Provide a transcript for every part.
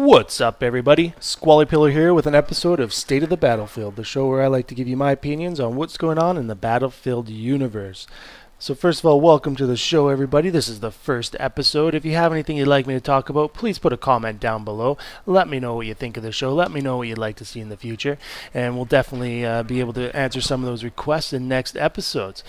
What's up, everybody? SquallyPillow here with an episode of State of the Battlefield, the show where I like to give you my opinions on what's going on in the Battlefield universe. So first of all, welcome to the show, everybody. This is the first episode. If you have anything you'd like me to talk about, please put a comment down below. Let me know what you think of the show. Let me know what you'd like to see in the future, and we'll definitely be able to answer some of those requests in next episodes.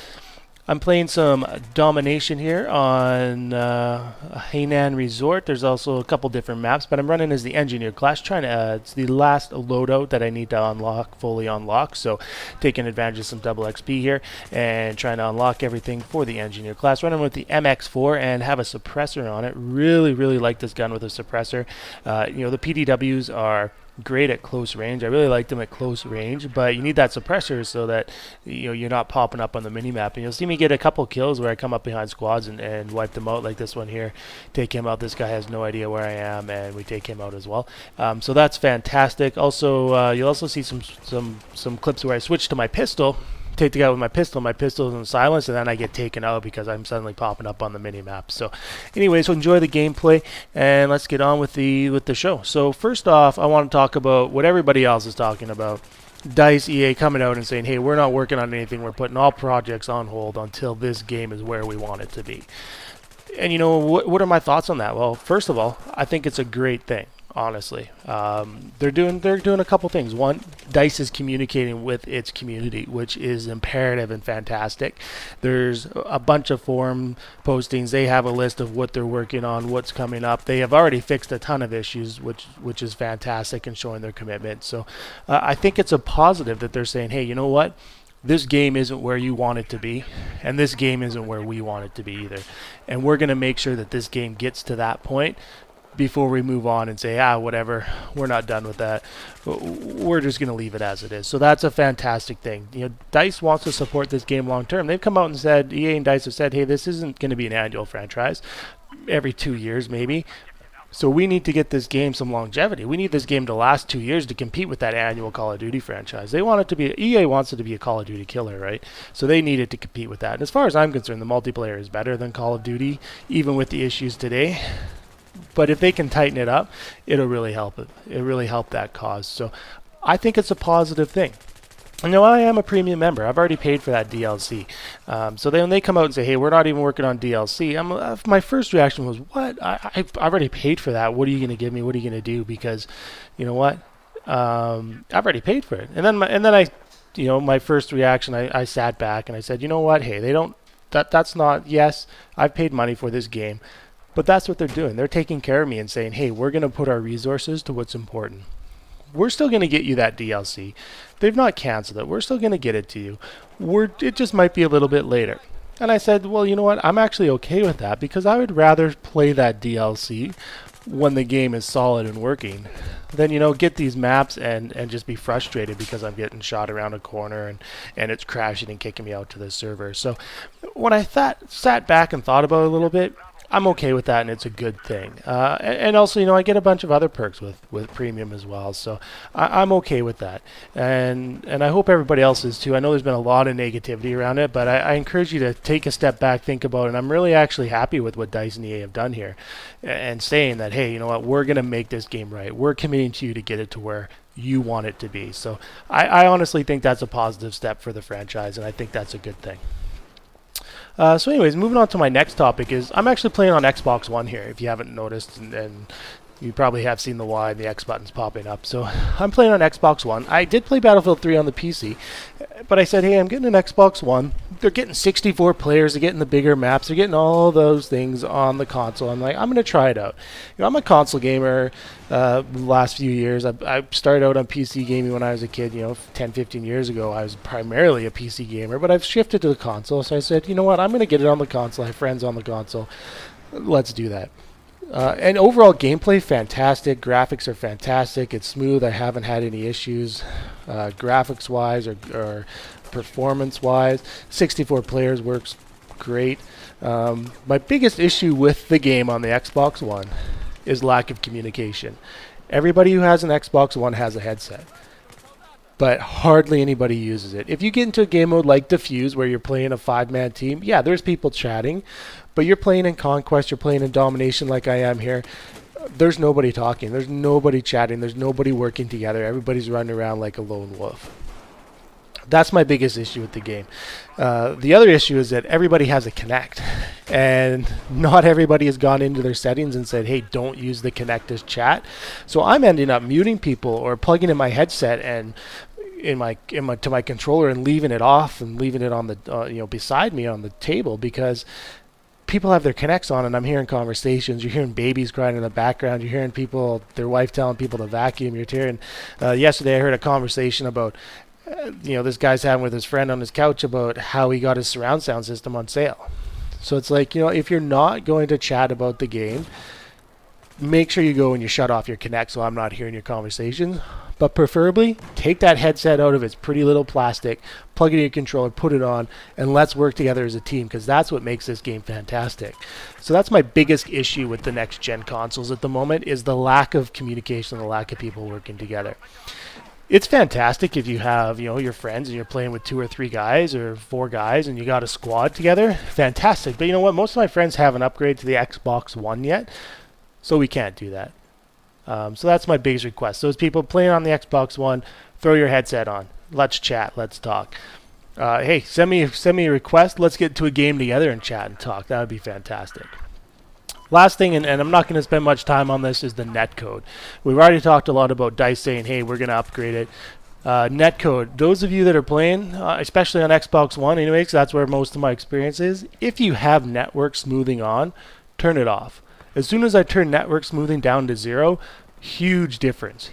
I'm playing some Domination here on Hainan Resort. There's also a couple different maps, but I'm running as the Engineer class. It's the last loadout that I need to fully unlock. So taking advantage of some double XP here and trying to unlock everything for the Engineer class. Running with the MX4 and have a suppressor on it. Really like this gun with a suppressor. The PDWs are great at close range. I really like them at close range, but you need that suppressor so that you're not popping up on the minimap. And you'll see me get a couple kills where I come up behind squads and wipe them out, like this one here. Take him out. This guy has no idea where I am, and we take him out as well. So that's fantastic. Also, you'll also see some clips where I switch to my pistol. Take the guy with my pistol is in silence, and then I get taken out because I'm suddenly popping up on the minimap. So anyways, so enjoy the gameplay, and let's get on with the show. So first off, I want to talk about what everybody else is talking about. Dai CA coming out and saying, hey, we're not working on anything, we're putting all projects on hold until this game is where we want it to be. And what are my thoughts on that? Well, first of all, I think it's a great thing. Honestly, they're doing a couple things. One, DICE is communicating with its community, which is imperative and fantastic. There's a bunch of forum postings. They have a list of what they're working on, what's coming up. They have already fixed a ton of issues, which is fantastic and showing their commitment. So I think it's a positive that they're saying, hey, you know what? This game isn't where you want it to be, and this game isn't where we want it to be either. And we're going to make sure that this game gets to that point before we move on and say, whatever, we're not done with that. We're just going to leave it as it is. So that's a fantastic thing. DICE wants to support this game long term. They've come out and said, EA and DICE have said, hey, this isn't going to be an annual franchise, every 2 years maybe. So we need to get this game some longevity. We need this game to last 2 years to compete with that annual Call of Duty franchise. They want it to be, EA wants it to be a Call of Duty killer, right? So they need it to compete with that. And as far as I'm concerned, the multiplayer is better than Call of Duty, even with the issues today. But if they can tighten it up, it'll really help it. It'll really help that cause. So I think it's a positive thing. I am a premium member. I've already paid for that DLC. So then when they come out and say, hey, we're not even working on DLC, my first reaction was, what? I've already paid for that. What are you going to give me? What are you going to do? Because, you know what? I've already paid for it. And then my first reaction, I sat back and I said, you know what? Hey, that's not, yes, I've paid money for this game. But that's what they're doing. They're taking care of me and saying, hey, we're going to put our resources to what's important. We're still going to get you that DLC. They've not canceled it. We're still going to get it to you. It just might be a little bit later. And I said, well, you know what? I'm actually okay with that because I would rather play that DLC when the game is solid and working than, get these maps and just be frustrated because I'm getting shot around a corner and it's crashing and kicking me out to the server. So when I sat back and thought about it a little bit, I'm okay with that, and it's a good thing. And also, I get a bunch of other perks with premium as well, so I'm okay with that. And I hope everybody else is too. I know there's been a lot of negativity around it, but I encourage you to take a step back, think about it. And I'm really actually happy with what DICE and EA have done here, and saying that, hey, you know what, we're going to make this game right. We're committing to you to get it to where you want it to be. So I honestly think that's a positive step for the franchise, and I think that's a good thing. So anyways, moving on to my next topic is I'm actually playing on Xbox One here, if you haven't noticed, and you probably have seen the Y and the X buttons popping up. So I'm playing on Xbox One. I did play Battlefield 3 on the PC, but I said, hey, I'm getting an Xbox One. They're getting 64 players, they're getting the bigger maps, they're getting all those things on the console. I'm like, I'm going to try it out. I'm a console gamer the last few years. I started out on PC gaming when I was a kid, 10, 15 years ago. I was primarily a PC gamer, but I've shifted to the console. So I said, you know what, I'm going to get it on the console. I have friends on the console. Let's do that. And overall gameplay, fantastic. Graphics are fantastic. It's smooth. I haven't had any issues graphics-wise or performance-wise. 64 players works great. My biggest issue with the game on the Xbox One is lack of communication. Everybody who has an Xbox One has a headset, but hardly anybody uses it. If you get into a game mode like Diffuse, where you're playing a 5-man team, yeah, there's people chatting, but you're playing in Conquest, you're playing in Domination like I am here, there's nobody talking, there's nobody chatting, there's nobody working together. Everybody's running around like a lone wolf. That's my biggest issue with the game. The other issue is that everybody has a Connect, and not everybody has gone into their settings and said, hey, don't use the Connect as chat. So I'm ending up muting people or plugging in my headset and to my controller and leaving it off and leaving it on the beside me on the table, because people have their Connects on and I'm hearing conversations. You're hearing babies crying in the background. You're hearing people, their wife telling people to vacuum. You're hearing yesterday I heard a conversation about this guy's having with his friend on his couch about how he got his surround sound system on sale. So it's like, if you're not going to chat about the game, make sure you go and you shut off your Connect so I'm not hearing your conversations. But preferably, take that headset out of its pretty little plastic, plug it in your controller, put it on, and let's work together as a team, because that's what makes this game fantastic. So that's my biggest issue with the next-gen consoles at the moment, is the lack of communication, the lack of people working together. It's fantastic if you have, your friends and you're playing with 2 or 3 guys or 4 guys and you got a squad together. Fantastic. But you know what? Most of my friends haven't upgraded to the Xbox One yet, so we can't do that. So that's my biggest request. Those people playing on the Xbox One, throw your headset on. Let's chat. Let's talk. Hey, send me a request. Let's get to a game together and chat and talk. That would be fantastic. Last thing, and I'm not going to spend much time on this, is the netcode. We've already talked a lot about DICE saying, hey, we're going to upgrade it. Netcode, those of you that are playing, especially on Xbox One anyways, 'cause that's where most of my experience is, if you have network smoothing on, turn it off. As soon as I turn network smoothing down to 0, huge difference.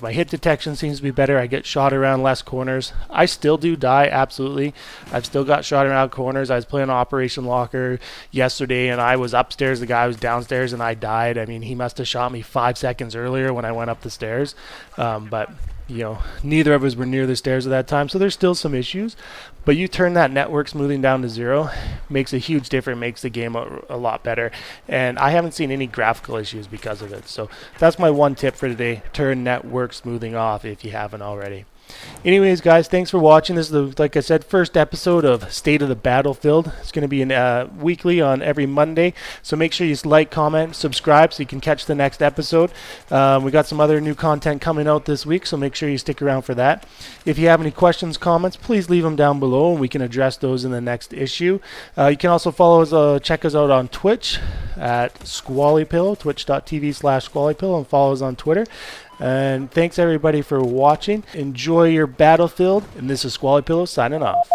My hit detection seems to be better. I get shot around less corners. I still do die, absolutely. I've still got shot around corners. I was playing Operation Locker yesterday, and I was upstairs. The guy was downstairs, and I died. I mean, he must have shot me 5 seconds earlier when I went up the stairs. But neither of us were near the stairs at that time, so there's still some issues. But you turn that network smoothing down to 0, makes a huge difference, makes the game a lot better. And I haven't seen any graphical issues because of it. So that's my one tip for today. Turn network smoothing off if you haven't already. Anyways, guys, thanks for watching. This is like I said, first episode of State of the Battlefield. It's going to be weekly on every Monday, so make sure you like, comment, subscribe so you can catch the next episode. We got some other new content coming out this week, so make sure you stick around for that. If you have any questions, comments, please leave them down below, and we can address those in the next issue. You can also follow us, check us out on Twitch at SquallyPillow, twitch.tv/SquallyPillow, and follow us on Twitter. And thanks everybody for watching. Enjoy your battlefield, and this is SquallyPillow signing off.